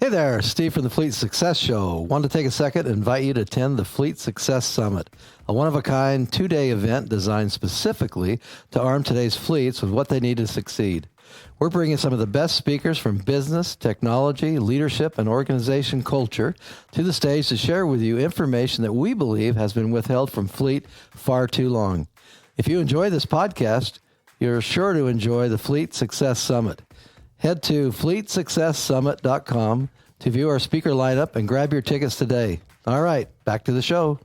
Hey there, Steve from the Fleet Success Show. Wanted to take a second and invite you to attend the Fleet Success Summit, a one-of-a-kind two-day event designed specifically to arm today's fleets with what they need to succeed. We're bringing some of the best speakers from business, technology, leadership, and organization culture to the stage to share with you information that we believe has been withheld from Fleet far too long. If you enjoy this podcast, you're sure to enjoy the Fleet Success Summit. Head to fleetsuccesssummit.com to view our speaker lineup and grab your tickets today. All right, back to the show.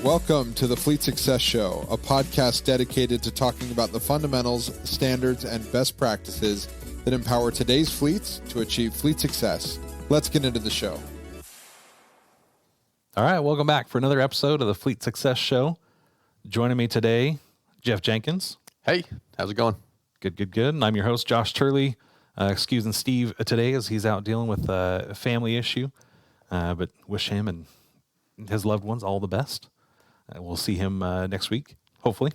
Welcome to the Fleet Success Show, a podcast dedicated to talking about the fundamentals, standards, and best practices that empower today's fleets to achieve fleet success. Let's get into the show. All right, welcome back for another episode of the Fleet Success Show. Joining me today, Jeff Jenkins. Hey, how's it going? Good. And I'm your host, Josh Turley. Excusing Steve today as he's out dealing with a family issue, but wish him and his loved ones all the best. We'll see him next week, hopefully.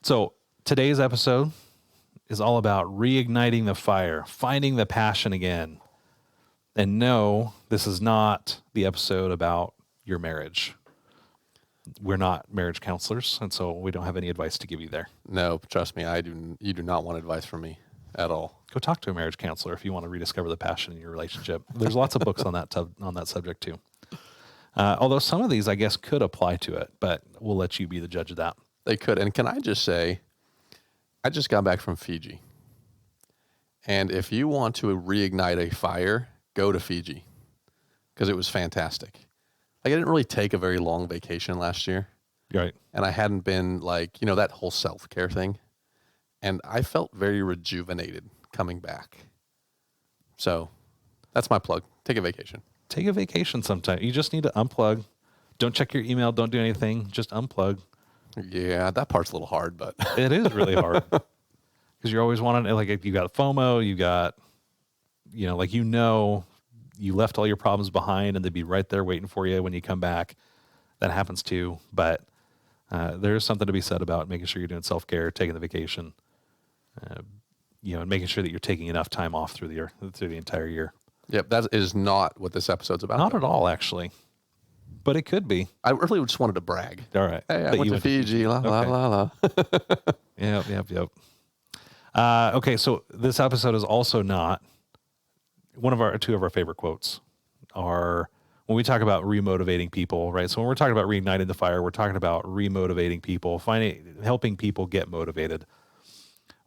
So today's episode is all about reigniting the fire, finding the passion again. And no, this is not the episode about your marriage. We're not marriage counselors, and so we don't have any advice to give you there. No, trust me, you do not want advice from me at all. Go talk to a marriage counselor if you want to rediscover the passion in your relationship. There's lots of books on that subject too. Although some of these, I guess, could apply to it, but we'll let you be the judge of that. They could. And can I just say, I just got back from Fiji. And if you want to reignite a fire, go to Fiji because it was fantastic. Like, I didn't really take a very long vacation last year. Right. And I hadn't been that whole self-care thing. And I felt very rejuvenated coming back. So that's my plug. Take a vacation. Take a vacation sometime. You just need to unplug. Don't check your email. Don't do anything. Just unplug. Yeah, that part's a little hard, but it is really hard because you're always wanting, like, you got FOMO, you got, you left all your problems behind and they'd be right there waiting for you when you come back. That happens too. But there's something to be said about making sure you're doing self-care, taking the vacation, and making sure that you're taking enough time off through the entire year. Yep, that is not what this episode's about. Not at all, actually. But it could be. I really just wanted to brag. All right. Hey, I went to Fiji, la, la, la, la. Yep. Okay, so this episode is also not two of our favorite quotes are when we talk about remotivating people, right? So when we're talking about reigniting the fire, we're talking about remotivating people, helping people get motivated.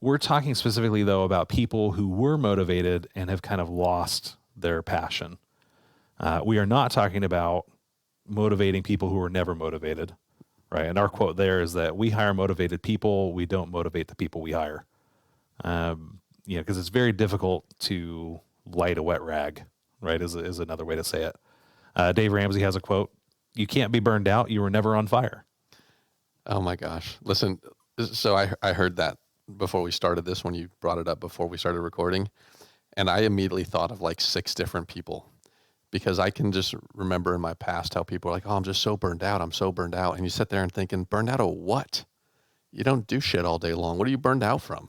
We're talking specifically, though, about people who were motivated and have kind of lost their passion. We are not talking about motivating people who were never motivated, right? And our quote there is that we hire motivated people. We don't motivate the people we hire. Because it's very difficult to light a wet rag, right? Is another way to say it. Dave Ramsey has a quote: "You can't be burned out. You were never on fire." Oh my gosh. Listen, so I heard that before we started this, when you brought it up before we started recording, and I immediately thought of like 6 different people, because I can just remember in my past how people are like, "Oh, I'm just so burned out. I'm so burned out." And you sit there and thinking, burned out of what? You don't do shit all day long. What are you burned out from?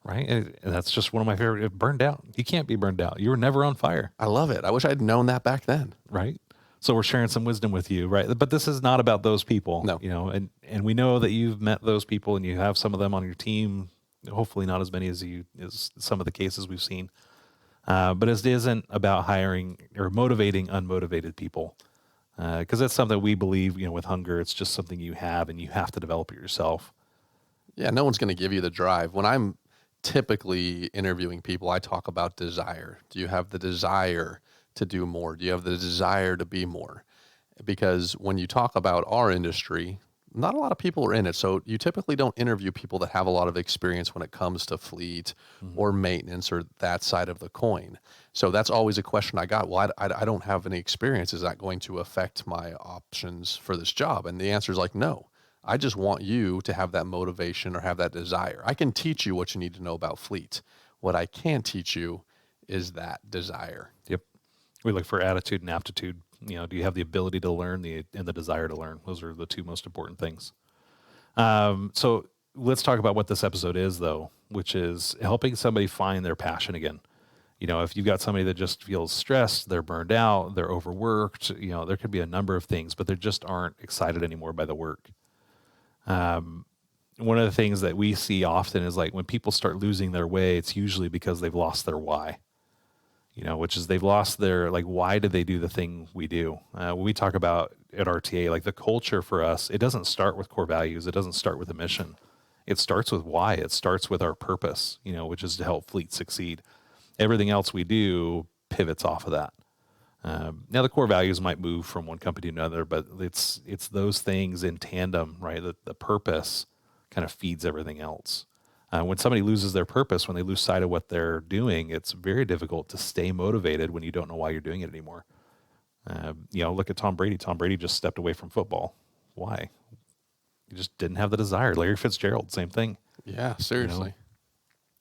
Right. And that's just one of my favorite. Burned out. You can't be burned out. You were never on fire. I love it. I wish I'd known that back then. Right. So we're sharing some wisdom with you, right? But this is not about those people. No. And we know that you've met those people and you have some of them on your team. Hopefully not as many as some of the cases we've seen. But it isn't about hiring or motivating unmotivated people. Because that's something we believe, with hunger, it's just something you have and you have to develop it yourself. Yeah. No one's going to give you the drive. When I'm typically interviewing people, I talk about desire. Do you have the desire to do more? Do you have the desire to be more? Because when you talk about our industry, not a lot of people are in it. So you typically don't interview people that have a lot of experience when it comes to fleet or maintenance or that side of the coin. So that's always a question I got. Well, I don't have any experience. Is that going to affect my options for this job? And the answer is like, no. I just want you to have that motivation or have that desire. I can teach you what you need to know about fleet. What I can't teach you is that desire. Yep. We look for attitude and aptitude. Do you have the ability to learn and the desire to learn? Those are the 2 most important things. So let's talk about what this episode is, though, which is helping somebody find their passion again. If you've got somebody that just feels stressed, they're burned out, they're overworked, there could be a number of things, but they just aren't excited anymore by the work. One of the things that we see often is like when people start losing their way, it's usually because they've lost their why, which is they've lost their, like, why did they do the thing we do? When we talk about at RTA, like the culture for us, it doesn't start with core values. It doesn't start with a mission. It starts with why. It starts with our purpose, which is to help fleets succeed. Everything else we do pivots off of that. Now the core values might move from one company to another, but it's those things in tandem, right? The purpose kind of feeds everything else. When somebody loses their purpose, when they lose sight of what they're doing, it's very difficult to stay motivated when you don't know why you're doing it anymore. Look at Tom Brady. Tom Brady just stepped away from football. Why? He just didn't have the desire. Larry Fitzgerald, same thing. Yeah, seriously.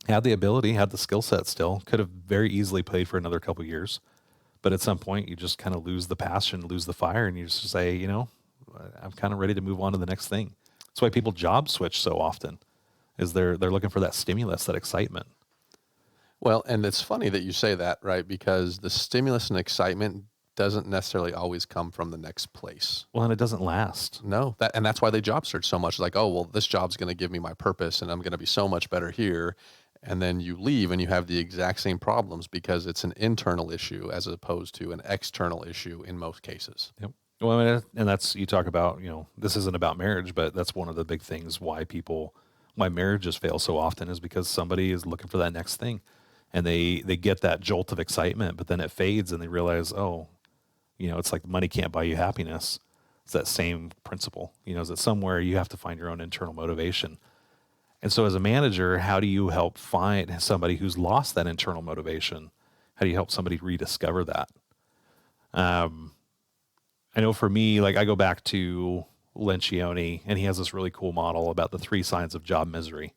Had the ability, had the skill set still, could have very easily played for another couple of years. But at some point, you just kind of lose the passion, lose the fire, and you just say, I'm kind of ready to move on to the next thing. That's why people job switch so often, is they're looking for that stimulus, that excitement. Well, and it's funny that you say that, right? Because the stimulus and excitement doesn't necessarily always come from the next place. Well, and it doesn't last. No, and that's why they job search so much. Like, oh, well, this job's going to give me my purpose and I'm going to be so much better here. And then you leave and you have the exact same problems because it's an internal issue as opposed to an external issue in most cases. Yep. Well, and that's, you talk about, this isn't about marriage, but that's one of the big things why marriages fail so often is because somebody is looking for that next thing and they get that jolt of excitement, but then it fades and they realize, it's like money can't buy you happiness. It's that same principle, is that somewhere you have to find your own internal motivation. And so as a manager, how do you help find somebody who's lost that internal motivation? How do you help somebody rediscover that? I know for me, like I go back to Lencioni, and he has this really cool model about the 3 signs of job misery.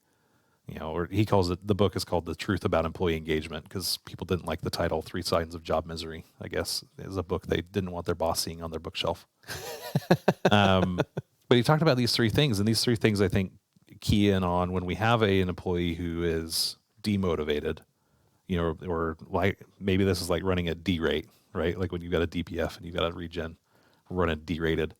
Or he calls it, the book is called The Truth About Employee Engagement, because people didn't like the title 3 Signs of Job Misery, I guess, is a book they didn't want their boss seeing on their bookshelf. But he talked about these 3 things, and these 3 things I think key in on when we have an employee who is demotivated, or like maybe this is like running at D rate, right? Like when you've got a DPF and you've got a regen running D-rated.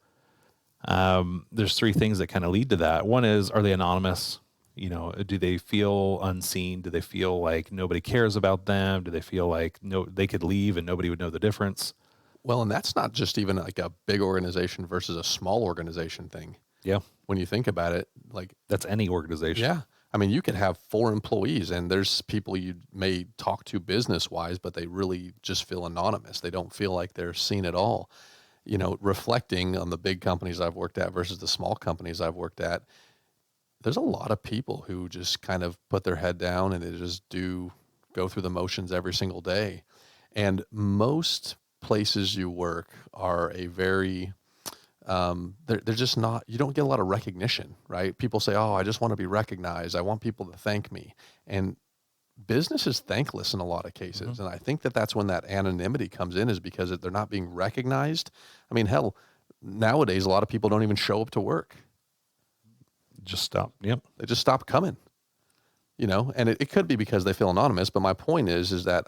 There's 3 things that kind of lead to that. One is, are they anonymous? Do they feel unseen? Do they feel like nobody cares about them? Do they feel like they could leave and nobody would know the difference? Well, and that's not just even like a big organization versus a small organization thing. Yeah. When you think about it, like that's any organization. Yeah. I mean, you could have 4 employees and there's people you may talk to business wise, but they really just feel anonymous. They don't feel like they're seen at all. Reflecting on the big companies I've worked at versus the small companies I've worked at, there's a lot of people who just kind of put their head down and they just go through the motions every single day. And most places you work are a very, they're just not, you don't get a lot of recognition, right? People say, oh, I just want to be recognized. I want people to thank me. And business is thankless in a lot of cases. Mm-hmm. And I think that's when that anonymity comes in, is because they're not being recognized. I mean, hell, nowadays, a lot of people don't even show up to work. Just stop. Yep. They just stop coming, and it could be because they feel anonymous. But my point is that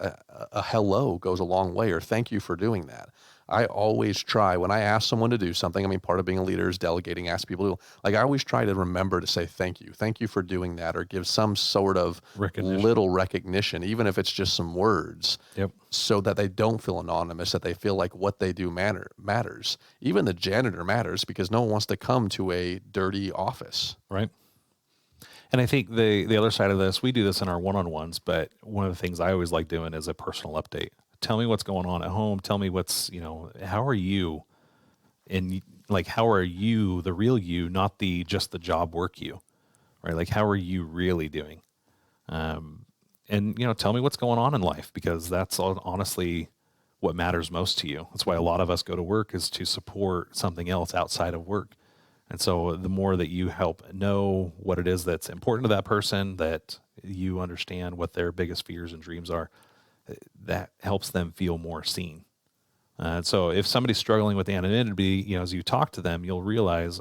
a hello goes a long way, or thank you for doing that. I always try when I ask someone to do something. I mean, part of being a leader is delegating, ask people to, like, I always try to remember to say, thank you for doing that, or give some sort of little recognition, even if it's just some words. Yep. So that they don't feel anonymous, that they feel like what they do matters. Even the janitor matters, because no one wants to come to a dirty office. Right. And I think the other side of this, we do this in our one-on-ones, but one of the things I always like doing is a personal update. Tell me what's going on at home. Tell me how are you? And like, how are you, the real you, not just the job work you, right? Like, how are you really doing? And tell me what's going on in life, because that's honestly what matters most to you. That's why a lot of us go to work, is to support something else outside of work. And so the more that you help know what it is that's important to that person, that you understand what their biggest fears and dreams are, that helps them feel more seen. So if somebody's struggling with anonymity, as you talk to them, you'll realize,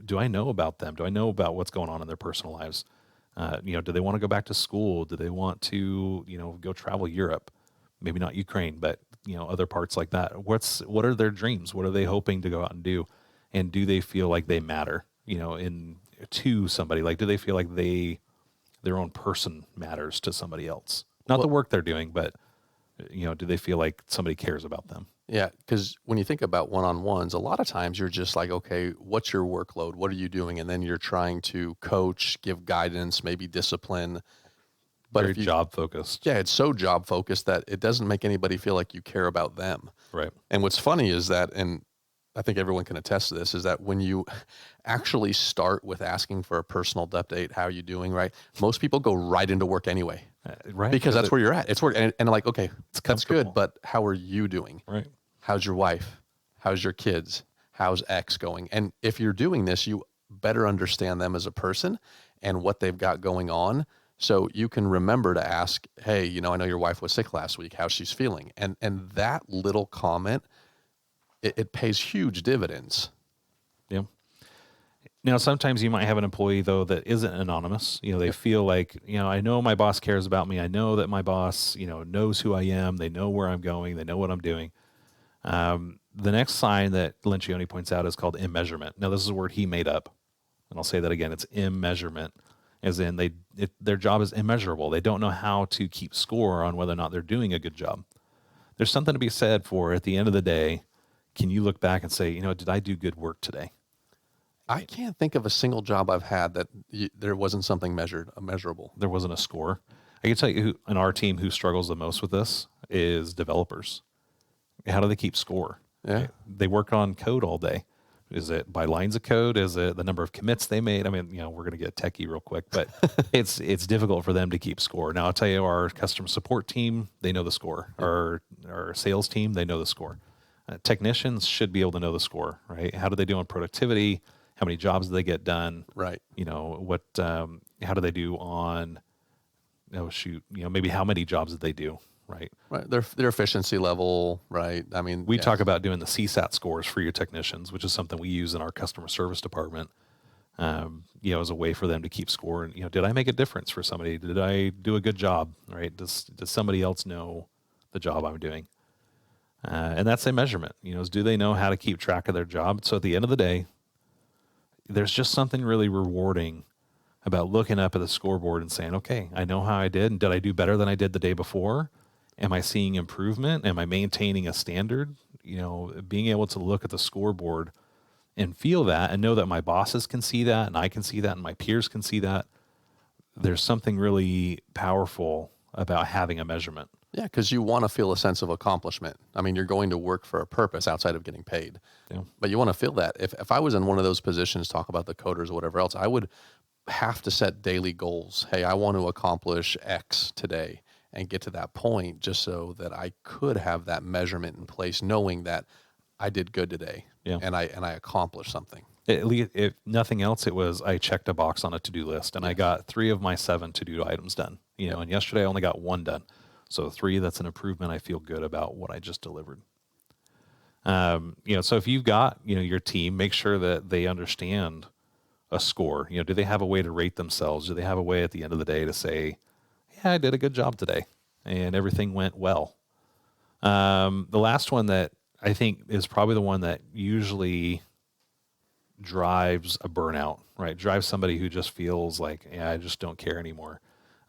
do I know about them? Do I know about what's going on in their personal lives? Do they want to go back to school? Do they want to, go travel Europe? Maybe not Ukraine, but other parts like that. What are their dreams? What are they hoping to go out and do? And do they feel like they matter, to somebody? Like, do they feel like their own person matters to somebody else? Not the work they're doing, but do they feel like somebody cares about them? Yeah, because when you think about one-on-ones, a lot of times you're just like, okay, what's your workload? What are you doing? And then you're trying to coach, give guidance, maybe discipline. But Very job focused. Yeah, it's so job focused that it doesn't make anybody feel like you care about them. Right. And what's funny is that, and I think everyone can attest to this, is that when you actually start with asking for a personal update, how are you doing, right? Most people go right into work anyway. Right. Because that's where you're at. It's work. And like, okay, that's good, but how are you doing? Right. How's your wife? How's your kids? How's X going? And if you're doing this, you better understand them as a person and what they've got going on. So you can remember to ask, hey, I know your wife was sick last week, how she's feeling. And that little comment, it pays huge dividends. Yeah. Now, sometimes you might have an employee, though, that isn't anonymous. They feel like, I know my boss cares about me. I know that my boss, knows who I am. They know where I'm going. They know what I'm doing. The next sign that Lencioni points out is called immeasurement. Now, this is a word he made up. And I'll say that again. It's immeasurement, as in their job is immeasurable. They don't know how to keep score on whether or not they're doing a good job. There's something to be said for, at the end of the day, can you look back and say, did I do good work today? I can't think of a single job I've had that there wasn't something measurable. There wasn't a score. I can tell you in our team who struggles the most with this is developers. How do they keep score? Yeah. They work on code all day. Is it by lines of code? Is it the number of commits they made? I mean, we're going to get techie real quick, but it's difficult for them to keep score. Now, I'll tell you, our customer support team, they know the score. Our sales team, they know the score. Technicians should be able to know the score, right? How do they do on productivity? How many jobs do they get done? Right. How do they do on, maybe how many jobs did they do? Right. Right. Their efficiency level. Right. I mean, we talk about doing the CSAT scores for your technicians, which is something we use in our customer service department, as a way for them to keep score. And, did I make a difference for somebody? Did I do a good job? Right. Does somebody else know the job I'm doing? And that's a measurement, is do they know how to keep track of their job? So at the end of the day, there's just something really rewarding about looking up at the scoreboard and saying, okay, I know how I did. And did I do better than I did the day before? Am I seeing improvement? Am I maintaining a standard? Being able to look at the scoreboard and feel that and know that my bosses can see that and I can see that and my peers can see that. There's something really powerful about having a measurement. Yeah, because you want to feel a sense of accomplishment. I mean, you're going to work for a purpose outside of getting paid. Yeah. But you want to feel that. If I was in one of those positions, talk about the coders or whatever else, I would have to set daily goals. Hey, I want to accomplish X today and get to that point just so that I could have that measurement in place, knowing that I did good today and I accomplished something. If nothing else, it was I checked a box on a to-do list and I got 3 of my 7 to-do items done. And yesterday I only got 1 done. So 3, that's an improvement. I feel good about what I just delivered. So if you've got, your team, make sure that they understand a score. Do they have a way to rate themselves? Do they have a way at the end of the day to say, yeah, I did a good job today and everything went well? The last one that I think is probably the one that usually drives a burnout, right? Drives somebody who just feels like, yeah, I just don't care anymore,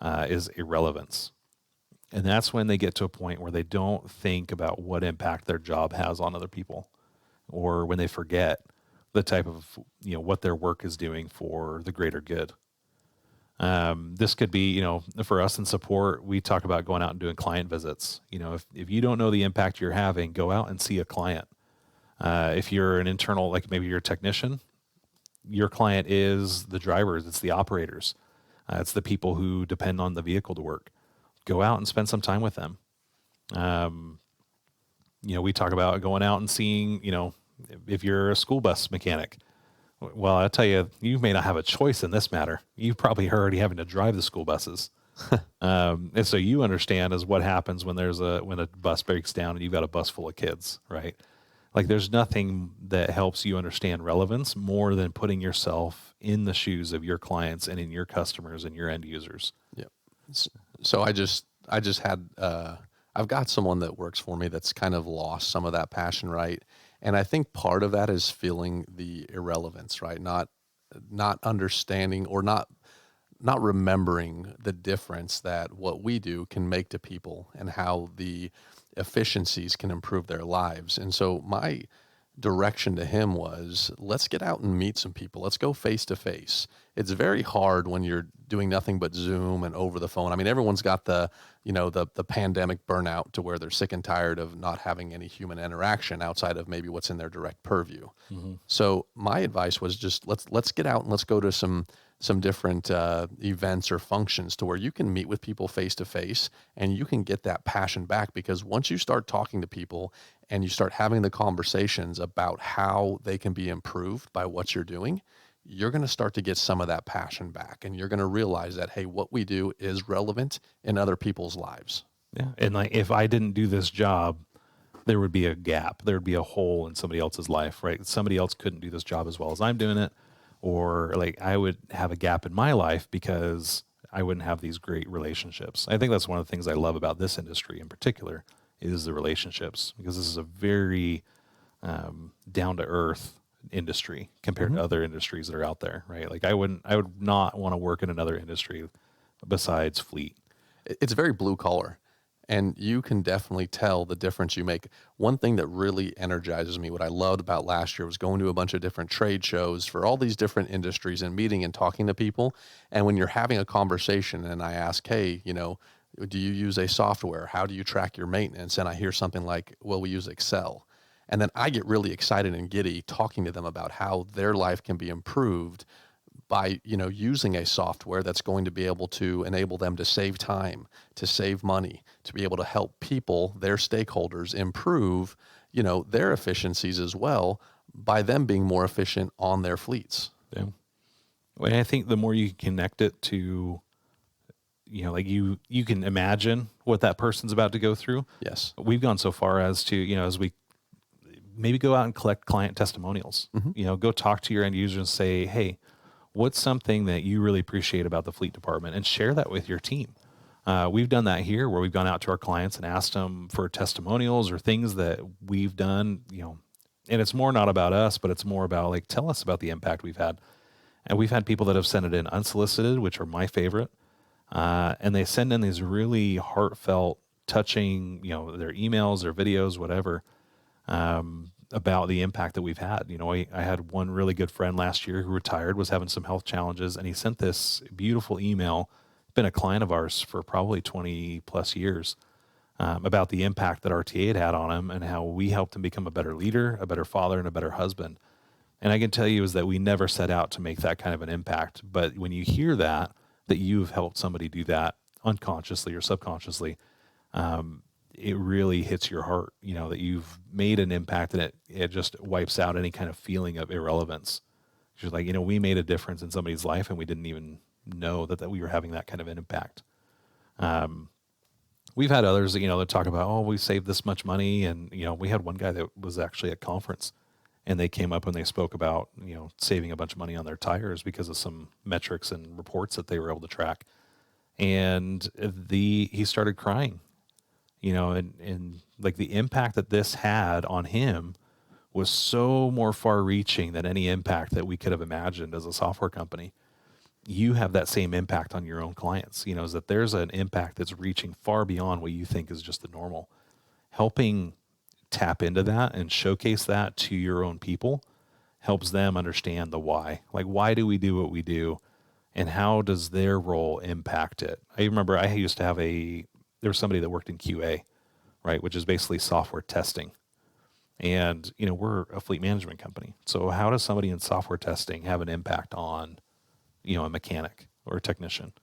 is irrelevance. And that's when they get to a point where they don't think about what impact their job has on other people, or when they forget the type of, what their work is doing for the greater good. This could be, for us in support, we talk about going out and doing client visits. If you don't know the impact you're having, go out and see a client. If you're an internal, like maybe you're a technician, your client is the drivers, it's the operators, it's the people who depend on the vehicle to work. Go out and spend some time with them. We talk about going out and seeing, if you're a school bus mechanic. Well, I'll tell you, you may not have a choice in this matter. You probably are already having to drive the school buses. And so you understand is what happens when when a bus breaks down and you've got a bus full of kids, right? Like there's nothing that helps you understand relevance more than putting yourself in the shoes of your clients and in your customers and your end users. Yeah. So I just had, I've got someone that works for me that's kind of lost some of that passion, right? And I think part of that is feeling the irrelevance, right? Not understanding or not remembering the difference that what we do can make to people and how the efficiencies can improve their lives. And so my direction to him was, let's get out and meet some people. Let's go face to face. It's very hard when you're doing nothing but Zoom and over the phone. I mean, everyone's got the pandemic burnout to where they're sick and tired of not having any human interaction outside of maybe what's in their direct purview. Mm-hmm. So my advice was just let's get out and let's go to some different events or functions to where you can meet with people face to face and you can get that passion back, because once you start talking to people and you start having the conversations about how they can be improved by what you're doing, you're going to start to get some of that passion back, and you're going to realize that, hey, what we do is relevant in other people's lives. Yeah. And like, if I didn't do this job, there would be a gap. There would be a hole in somebody else's life, right? Somebody else couldn't do this job as well as I'm doing it. Or like I would have a gap in my life because I wouldn't have these great relationships. I think that's one of the things I love about this industry in particular is the relationships, because this is a very down to earth industry compared to other industries that are out there, right? Like I would not want to work in another industry besides fleet. It's very blue collar. And you can definitely tell the difference you make. One thing that really energizes me, what I loved about last year, was going to a bunch of different trade shows for all these different industries and meeting and talking to people. And when you're having a conversation and I ask, hey, do you use a software? How do you track your maintenance? And I hear something like, well, we use Excel. And then I get really excited and giddy talking to them about how their life can be improved by, using a software that's going to be able to enable them to save time, to save money, to be able to help people, their stakeholders, improve, their efficiencies as well by them being more efficient on their fleets. Yeah. Well, I think the more you connect it to, like you can imagine what that person's about to go through. Yes. We've gone so far as to, as we maybe go out and collect client testimonials, go talk to your end user and say, hey, what's something that you really appreciate about the fleet department, and share that with your team. We've done that here where we've gone out to our clients and asked them for testimonials or things that we've done, and it's more not about us, but it's more about like, tell us about the impact we've had. And we've had people that have sent it in unsolicited, which are my favorite. And they send in these really heartfelt, touching, their emails, their videos, whatever, about the impact that we've had. I had one really good friend last year who retired, was having some health challenges, and he sent this beautiful email, been a client of ours for probably 20 plus years, about the impact that RTA had on him and how we helped him become a better leader, a better father, and a better husband. And I can tell you is that we never set out to make that kind of an impact. But when you hear that you've helped somebody do that unconsciously or subconsciously, it really hits your heart, that you've made an impact, and it just wipes out any kind of feeling of irrelevance. You're like, we made a difference in somebody's life and we didn't even know that we were having that kind of an impact. We've had others, that talk about, oh, we saved this much money. And, we had one guy that was actually at conference and they came up and they spoke about, saving a bunch of money on their tires because of some metrics and reports that they were able to track. And he started crying. And like the impact that this had on him was so more far reaching than any impact that we could have imagined as a software company. You have that same impact on your own clients, is that there's an impact that's reaching far beyond what you think is just the normal. Helping tap into that and showcase that to your own people helps them understand the why. Like, why do we do what we do? And how does their role impact it? I remember I used to have there was somebody that worked in QA, right, which is basically software testing. And, we're a fleet management company. So how does somebody in software testing have an impact on, a mechanic or a technician?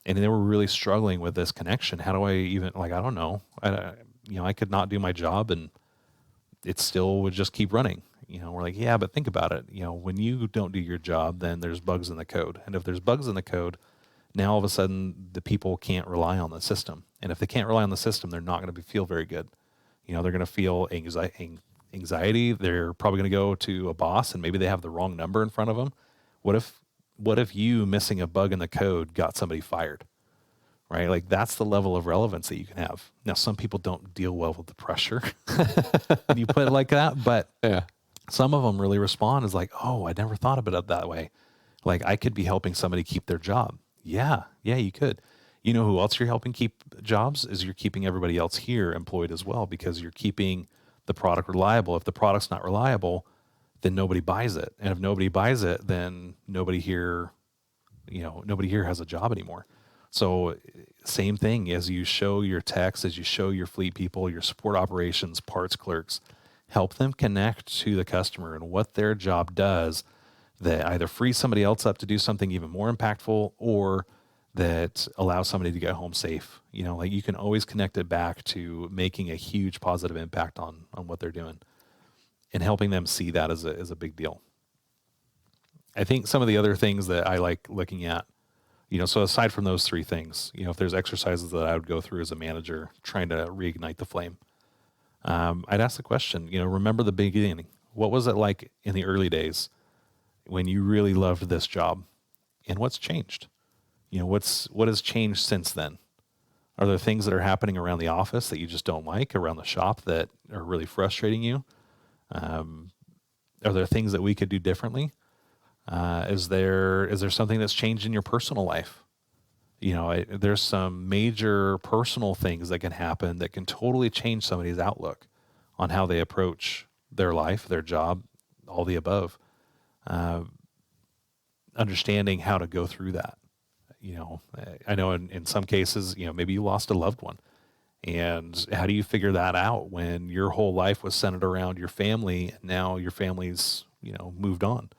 And they were really struggling with this connection. How do I even, I don't know. I could not do my job and it still would just keep running. We're like, yeah, but think about it. When you don't do your job, then there's bugs in the code. And if there's bugs in the code, now all of a sudden the people can't rely on the system. And if they can't rely on the system, they're not going to feel very good. They're going to feel anxiety. They're probably going to go to a boss and maybe they have the wrong number in front of them. What if you missing a bug in the code got somebody fired? Right? Like that's the level of relevance that you can have. Now, some people don't deal well with the pressure when you put it like that, but Yeah. some of them really respond as like, oh, I never thought about it that way. Like I could be helping somebody keep their job. Yeah, you could. You know who else you're helping keep jobs is you're keeping everybody else here employed as well, because you're keeping the product reliable. If the product's not reliable, then nobody buys it. And if nobody buys it, then nobody here has a job anymore. So same thing as you show your techs, as you show your fleet people, your support operations, parts clerks, help them connect to the customer and what their job does that either frees somebody else up to do something even more impactful or that allows somebody to get home safe. You know, like you can always connect it back to making a huge positive impact on what they're doing and helping them see that as a big deal. I think some of the other things that I like looking at, you know, so aside from those three things, you know, if there's exercises that I would go through as a manager trying to reignite the flame, I'd ask the question, you know, remember the beginning. What was it like in the early days when you really loved this job, and what's changed? You know, what has changed since then? Are there things that are happening around the office that you just don't like, around the shop that are really frustrating you? Are there things that we could do differently? Is there something that's changed in your personal life? You know, there's some major personal things that can happen that can totally change somebody's outlook on how they approach their life, their job, all the above. Understanding how to go through that. You know, I know in some cases, you know, maybe you lost a loved one. And how do you figure that out when your whole life was centered around your family and now your family's, you know, moved on?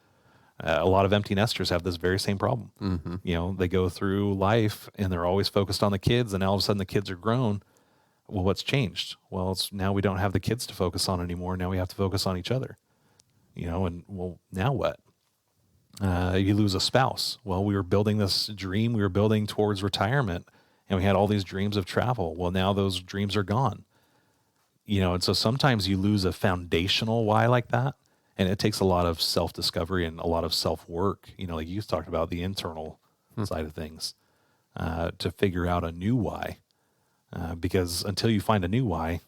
A lot of empty nesters have this very same problem. Mm-hmm. You know, they go through life and they're always focused on the kids, and all of a sudden the kids are grown. Well, what's changed? Well, it's now we don't have the kids to focus on anymore. Now we have to focus on each other. You know, and well, now what? You lose a spouse. Well, we were building this dream. We were building towards retirement, and we had all these dreams of travel. Well, now those dreams are gone. You know, and so sometimes you lose a foundational why like that. And it takes a lot of self-discovery and a lot of self-work, you know, like you talked about the internal side of things, to figure out a new why. Because until you find a new why,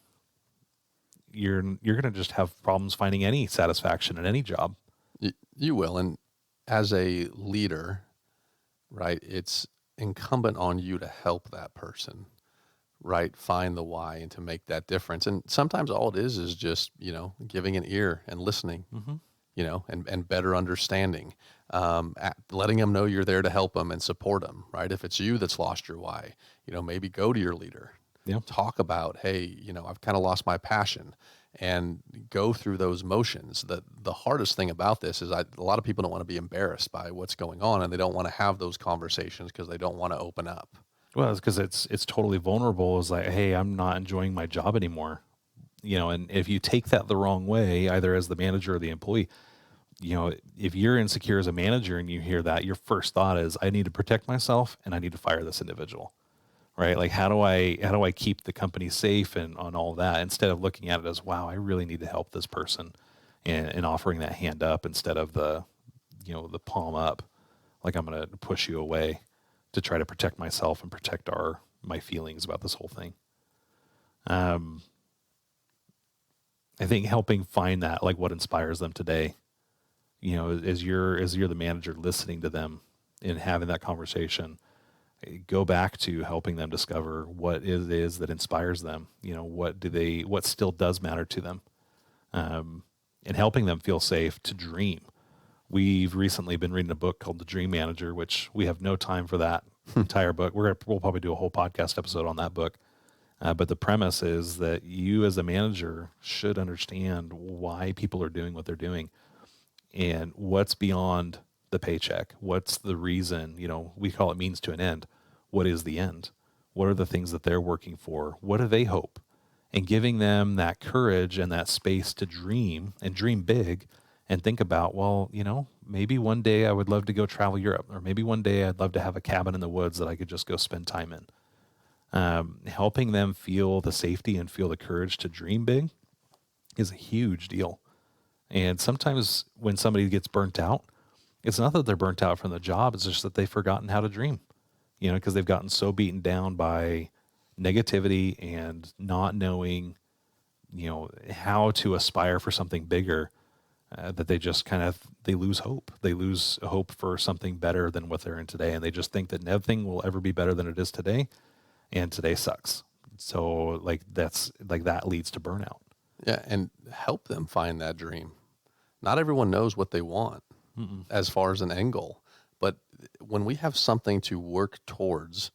you're going to just have problems finding any satisfaction in any job. You will. And as a leader, right, it's incumbent on you to help that person, right, find the why and to make that difference. And sometimes all it is just, you know, giving an ear and listening, you know, and better understanding, letting them know you're there to help them and support them, right? If it's you that's lost your why, you know, maybe go to your leader, talk about, hey, you know, I've kind of lost my passion, and go through those motions. The hardest thing about this is a lot of people don't want to be embarrassed by what's going on, and they don't want to have those conversations because they don't want to open up. Well, it's because it's totally vulnerable. It's like, hey, I'm not enjoying my job anymore. You know, and if you take that the wrong way, either as the manager or the employee, you know, if you're insecure as a manager and you hear that, your first thought is, I need to protect myself and I need to fire this individual, right? Like, how do I keep the company safe and on all that, instead of looking at it as, wow, I really need to help this person, and offering that hand up instead of the palm up, like I'm going to push you away to try to protect myself and protect my feelings about this whole thing. I think helping find that, like what inspires them today, you know, as you're the manager, listening to them and having that conversation, go back to helping them discover what it is that inspires them. You know, what still does matter to them, and helping them feel safe to dream. We've recently been reading a book called The Dream Manager, which we have no time for that entire book. We'll probably do a whole podcast episode on that book. But the premise is that you as a manager should understand why people are doing what they're doing and what's beyond the paycheck. What's the reason? You know, we call it means to an end. What is the end? What are the things that they're working for? What do they hope? And giving them that courage and that space to dream, and dream big, and think about, well, you know, maybe one day I would love to go travel Europe, or maybe one day I'd love to have a cabin in the woods that I could just go spend time in. Helping them feel the safety and feel the courage to dream big is a huge deal. And sometimes when somebody gets burnt out, it's not that they're burnt out from the job. It's just that they've forgotten how to dream, because they've gotten so beaten down by negativity and not knowing, how to aspire for something bigger, that they just they lose hope. They lose hope for something better than what they're in today. And they just think that nothing will ever be better than it is today. And today sucks. So that leads to burnout. Yeah. And help them find that dream. Not everyone knows what they want as far as an end goal, but when we have something to work towards,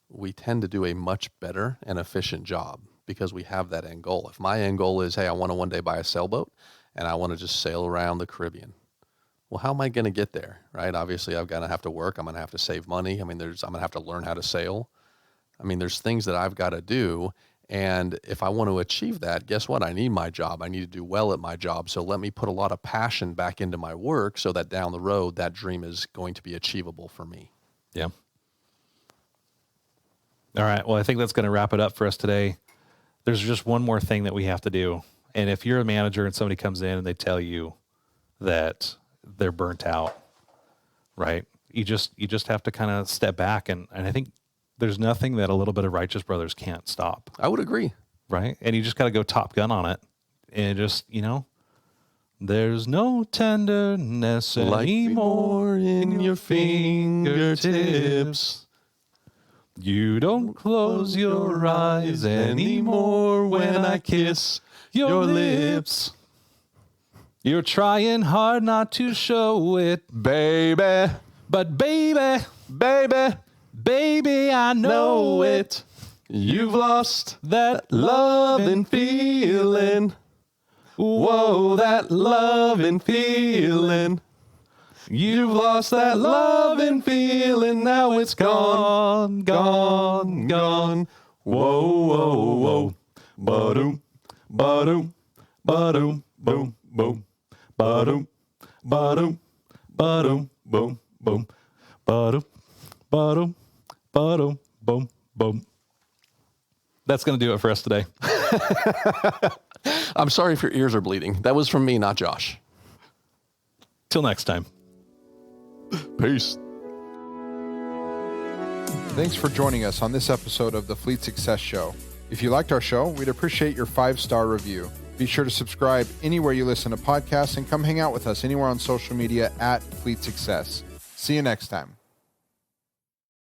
we tend to do a much better and efficient job because we have that end goal. If my end goal is, hey, I want to one day buy a sailboat and I want to just sail around the Caribbean. Well, how am I going to get there? Right? Obviously I'm going to have to work. I'm going to have to save money. I'm going to have to learn how to sail. There's things that I've got to do. And if I want to achieve that, guess what? I need my job. I need to do well at my job. So let me put a lot of passion back into my work so that down the road, that dream is going to be achievable for me. Yeah. All right. Well, I think that's going to wrap it up for us today. There's just one more thing that we have to do. And if you're a manager and somebody comes in and they tell you that they're burnt out, right? You just have to kind of step back. And I think there's nothing that a little bit of Righteous Brothers can't stop. I would agree. Right? And you just got to go Top Gun on it. And just, there's no tenderness anymore in your fingertips. You don't close your eyes anymore when I kiss your lips. You're trying hard not to show it, baby. But baby, I know it. You've lost that loving feeling. Whoa, that loving feeling. You've lost that loving feeling. Now it's gone, gone, gone. Whoa, whoa, whoa. Ba-doom, ba-doom, ba-doom, boom, boom. Ba-doom, ba-doom, ba-doom, boom, boom. Ba-doom, ba-doom, ba-doom, boom, boom. That's going to do it for us today. I'm sorry if your ears are bleeding. That was from me, not Josh. Till next time. Peace. Thanks for joining us on this episode of the Fleet Success Show. If you liked our show, we'd appreciate your 5-star review. Be sure to subscribe anywhere you listen to podcasts and come hang out with us anywhere on social media at Fleet Success. See you next time.